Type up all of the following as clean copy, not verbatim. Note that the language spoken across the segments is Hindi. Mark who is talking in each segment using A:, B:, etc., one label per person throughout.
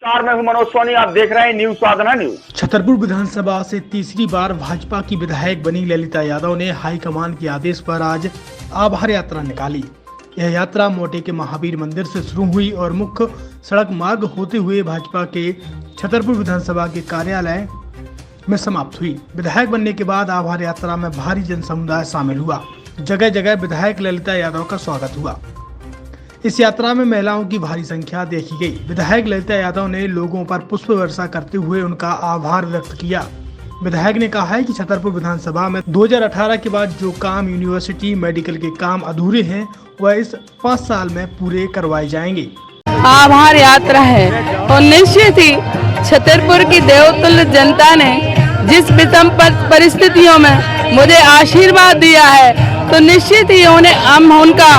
A: मैं हूं मनोज सोनी, आप देख रहे हैं न्यूज साधना न्यूज।
B: छतरपुर विधानसभा से तीसरी बार भाजपा की विधायक बनी ललिता यादव ने हाईकमान के आदेश पर आज आभार यात्रा निकाली। यह यात्रा मोटे के महावीर मंदिर से शुरू हुई और मुख्य सड़क मार्ग होते हुए भाजपा के छतरपुर विधानसभा के कार्यालय में समाप्त हुई। विधायक बनने के बाद आभार यात्रा में भारी जन समुदाय शामिल हुआ। जगह जगह विधायक ललिता यादव का स्वागत हुआ। इस यात्रा में महिलाओं की भारी संख्या देखी गई। विधायक ललिता यादव ने लोगों पर पुष्प वर्षा करते हुए उनका आभार व्यक्त किया। विधायक ने कहा है कि छतरपुर विधानसभा में 2018 के बाद जो काम यूनिवर्सिटी मेडिकल के काम अधूरे हैं वह इस 5 साल में पूरे करवाए जाएंगे।
C: आभार यात्रा है और निश्चित ही छतरपुर की देवतुल्य जनता ने जिस विषम परिस्थितियों में मुझे आशीर्वाद दिया है तो निश्चित ही हम उनका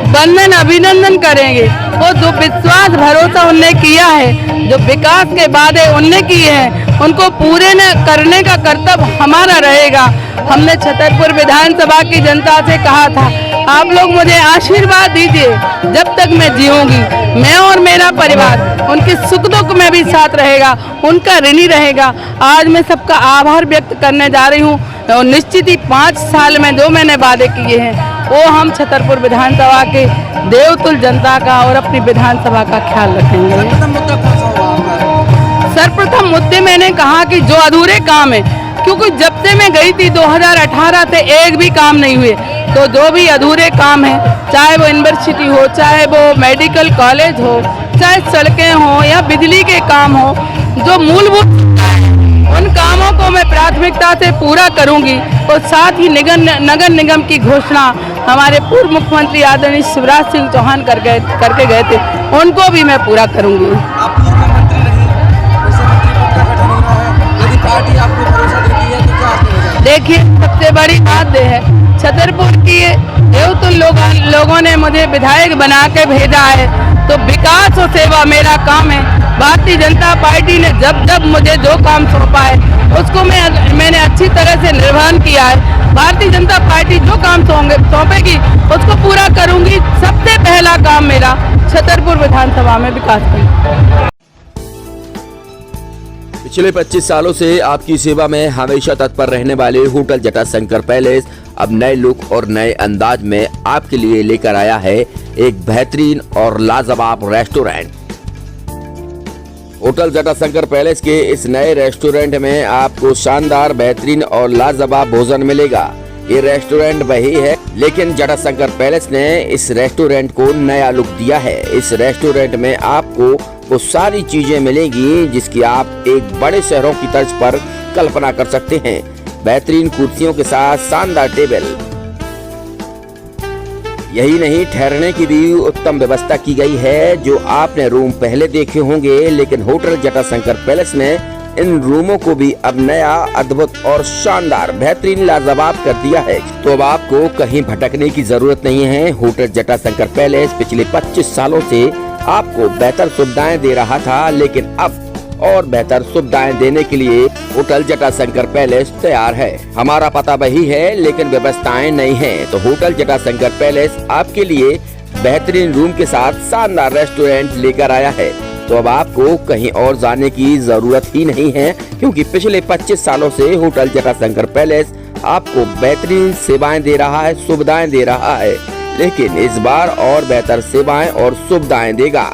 C: वंदन अभिनंदन करेंगे। वो जो विश्वास भरोसा उनने किया है, जो विकास के वादे उनने किए हैं, उनको पूरे करने का कर्तव्य हमारा रहेगा। हमने छतरपुर विधानसभा की जनता से कहा था, आप लोग मुझे आशीर्वाद दीजिए, जब तक मैं जीऊंगी मैं और मेरा परिवार उनके सुख दुख में भी साथ रहेगा, उनका ऋणी रहेगा। आज मैं सबका आभार व्यक्त करने जा रही हूँ और निश्चित ही 5 साल में जो मैंने वादे किए हैं वो हम छतरपुर विधानसभा के देवतुल्य जनता का और अपनी विधानसभा का ख्याल रखेंगे। सर्वप्रथम मुद्दे मैंने कहा कि जो अधूरे काम है, क्योंकि जब से मैं गई थी 2018 से एक भी काम नहीं हुए, तो जो भी अधूरे काम है, चाहे वो यूनिवर्सिटी हो, चाहे वो मेडिकल कॉलेज हो, चाहे सड़कें हो या बिजली के काम हो, जो मूलभूत उन कामों को मैं प्राथमिकता से पूरा करूंगी। और साथ ही नगर निगम की घोषणा हमारे पूर्व मुख्यमंत्री आदरणीय शिवराज सिंह चौहान करके गए थे, उनको भी मैं पूरा करूंगी।
D: आप पूर्व मंत्री रही, वैसे मंत्री पद का गठन हुआ है, यदि पार्टी आपको भरोसा देती है तो क्या आप करेंगे?
C: देखिए, सबसे बड़ी बात है छतरपुर की देवतुल्य लोगों ने मुझे विधायक बना के भेजा है, तो विकास और सेवा मेरा काम है। भारतीय जनता पार्टी ने जब जब मुझे जो काम सौंपा है उसको मैंने अच्छी तरह से निर्वहन किया है। भारतीय जनता पार्टी जो काम सौंपेगी उसको पूरा करूंगी। सबसे पहला काम मेरा छतरपुर विधानसभा में विकास करना।
E: पिछले 25 सालों से आपकी सेवा में हमेशा तत्पर रहने वाले होटल जटाशंकर पैलेस अब नए लुक और नए अंदाज में आपके लिए लेकर आया है एक बेहतरीन और लाजवाब रेस्टोरेंट। होटल जटाशंकर पैलेस के इस नए रेस्टोरेंट में आपको शानदार, बेहतरीन और लाजवाब भोजन मिलेगा। ये रेस्टोरेंट वही है, लेकिन जटाशंकर पैलेस ने इस रेस्टोरेंट को नया लुक दिया है। इस रेस्टोरेंट में आपको वो सारी चीजें मिलेंगी जिसकी आप एक बड़े शहरों की तर्ज पर कल्पना कर सकते हैं। बेहतरीन कुर्सियों के साथ शानदार टेबल, यही नहीं, ठहरने की भी उत्तम व्यवस्था की गई है। जो आपने रूम पहले देखे होंगे, लेकिन होटल जटाशंकर पैलेस ने इन रूमों को भी अब नया, अद्भुत और शानदार, बेहतरीन, लाजवाब कर दिया है। तो अब आपको कहीं भटकने की जरूरत नहीं है। होटल जटाशंकर पैलेस पिछले 25 सालों से आपको बेहतर सुविधाएं दे रहा था, लेकिन अब और बेहतर सुविधाएं देने के लिए होटल जटाशंकर पैलेस तैयार है। हमारा पता वही है, लेकिन व्यवस्थाएं नहीं हैं। तो होटल जटाशंकर पैलेस आपके लिए बेहतरीन रूम के साथ शानदार रेस्टोरेंट लेकर आया है। तो अब आपको कहीं और जाने की जरूरत ही नहीं है, क्योंकि पिछले 25 सालों से होटल जटाशंकर पैलेस आपको बेहतरीन सेवाएं दे रहा है, सुविधाएं दे रहा है, लेकिन इस बार और बेहतर सेवाएं और सुविधाएं देगा।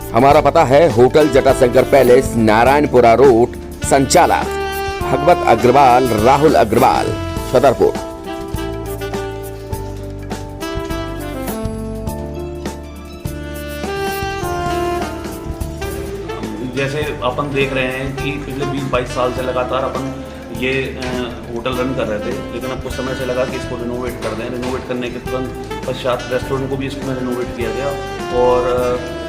E: हमारा पता है hotel Jatashankar palace, Narayanpura road, संचालक भगवत अग्रवाल, राहुल अग्रवाल, छतरपुर।
F: जैसे अपन देख रहे हैं कि पिछले 20-22 साल से लगातार अपन ये होटल रन कर रहे थे, लेकिन अब कुछ समय से लगा कि इसको रिनोवेट कर दें। रिनोवेट करने के तुरंत पश्चात रेस्टोरेंट को भी इसमें रिनोवेट किया गया और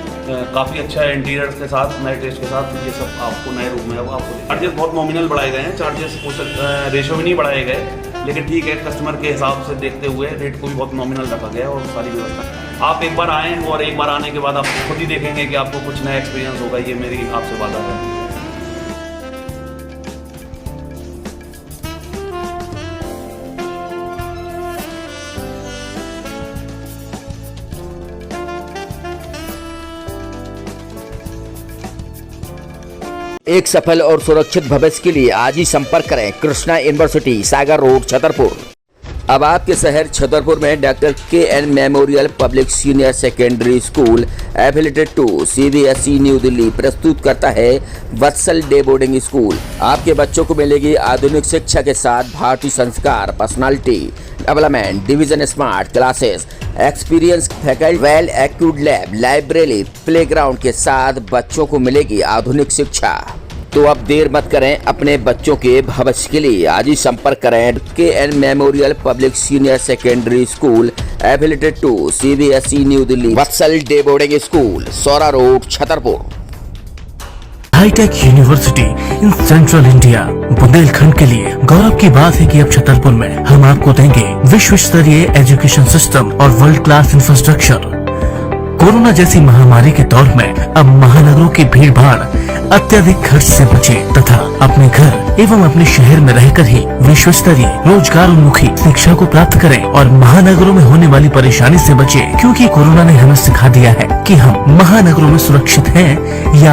F: काफ़ी अच्छा इंटीरियर के साथ, नए टेस्ट के साथ ये सब आपको नए रूम में आपको चार्जेस बहुत नॉमिनल बढ़ाए गए हैं। चार्जेस रेशो में नहीं बढ़ाए गए, लेकिन ठीक है, कस्टमर के हिसाब से देखते हुए रेट को भी बहुत नॉमिनल रखा गया और सारी व्यवस्था। आप एक बार आएँ और एक बार आने के बाद आप खुद ही देखेंगे कि आपको कुछ नया एक्सपीरियंस होगा। ये मेरी आपसे वादा है।
E: एक सफल और सुरक्षित भविष्य के लिए आज ही संपर्क करें कृष्णा यूनिवर्सिटी, सागर रोड, छतरपुर। अब आपके शहर छतरपुर में doctor KN memorial public senior secondary school affiliated to CBSE New Delhi प्रस्तुत करता है वत्सल डे बोर्डिंग स्कूल। आपके बच्चों को मिलेगी आधुनिक शिक्षा के साथ भारतीय संस्कार, personality development, division smart classes, experience faculty, well accrued lab, library, playground के साथ बच्चों को मिलेगी आधुनिक शिक्षा। तो अब देर मत करें, अपने बच्चों के भविष्य के लिए आज ही संपर्क करें KN memorial public senior secondary school affiliated to CBSE New Delhi, Vatsal day boarding school, Saura road, Chhatarpur.
G: Hitech university in central India Bundelkhand के लिए गौरव की बात है कि अब छतरपुर में हम आपको देंगे विश्व स्तरीय एजुकेशन सिस्टम और वर्ल्ड क्लास इंफ्रास्ट्रक्चर। कोरोना जैसी महामारी के दौर में अब महानगरों की भीड़ भाड़ अत्यधिक खर्च से बचे तथा अपने घर एवं अपने शहर में रहकर ही विश्व स्तरीय रोजगार उन्मुखी शिक्षा को प्राप्त करें और महानगरों में होने वाली परेशानी से बचे, क्योंकि कोरोना ने हमें सिखा दिया है कि हम महानगरों में सुरक्षित हैं या